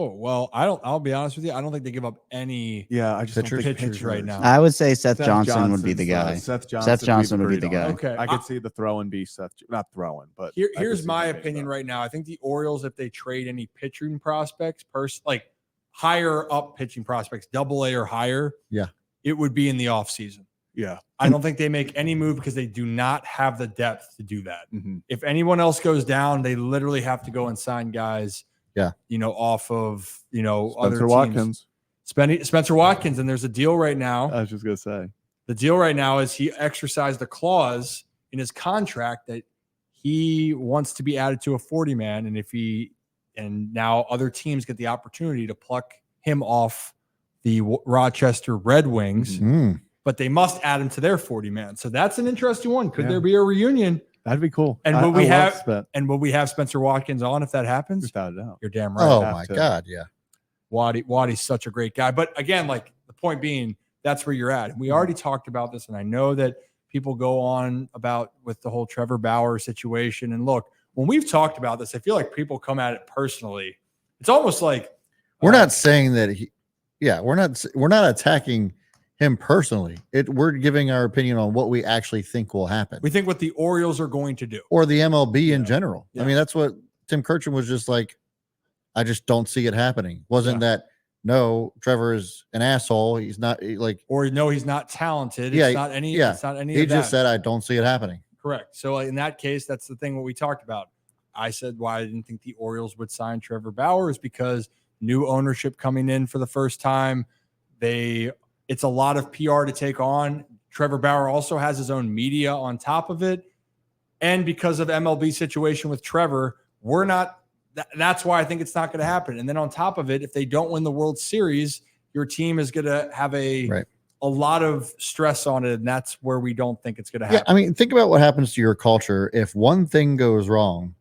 Oh, well, I'll be honest with you. I don't think they give up any I just don't think pitchers right now. I would say Seth Johnson would be the guy. Seth Seth Johnson would be the guy. Okay. I could see the throw and be Seth, not throwing, but here's my opinion right now. I think the Orioles, if they trade any pitching prospects, like higher up pitching prospects, AA or higher, it would be in the offseason. Yeah. I don't think they make any move because they do not have the depth to do that. Mm-hmm. If anyone else goes down, they literally have to go and sign guys. Off of Spencer other teams. Watkins. Spencer Watkins, and there's a deal right now. I was just gonna say the deal right now is he exercised a clause in his contract that he wants to be added to a 40-man, and now other teams get the opportunity to pluck him off the Rochester Red Wings, but they must add him to their 40-man. So that's an interesting one. Could there be a reunion? That'd be cool. And will we have Spencer Watkins on if that happens? Without a doubt. You're damn right. Oh my God, yeah. Waddy's such a great guy. But again, like the point being, that's where you're at. And we already talked about this, and I know that people go on about with the whole Trevor Bauer situation. And look, when we've talked about this, I feel like people come at it personally. It's almost like we're not saying that we're not attacking him personally. We're giving our opinion on what we actually think will happen. We think what the Orioles are going to do. Or the MLB in general. Yeah. I mean, that's what Tim Kirchner was just like, I just don't see it happening. Wasn't that, no, Trevor is an asshole. He's not he's not talented. It's not any it's not any he of that. He just said, I don't see it happening. Correct. So in that case, that's the thing what we talked about. I said why I didn't think the Orioles would sign Trevor Bauer is because new ownership coming in for the first time. It's a lot of PR to take on. Trevor Bauer also has his own media on top of it. And because of MLB situation with Trevor, that's why I think it's not going to happen. And then on top of it, if they don't win the World Series, your team is going to have a lot of stress on it. And that's where we don't think it's going to happen. Yeah, I mean, think about what happens to your culture if one thing goes wrong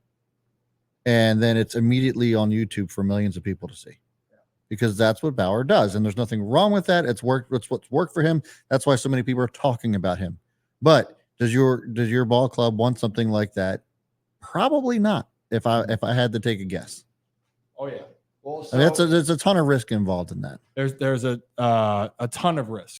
and then it's immediately on YouTube for millions of people to see. Because that's what Bauer does. And there's nothing wrong with that. It's what's worked for him. That's why so many people are talking about him. But does your ball club want something like that? Probably not. If I had to take a guess. Oh yeah. Well, I mean, there's a ton of risk involved in that. There's a ton of risk.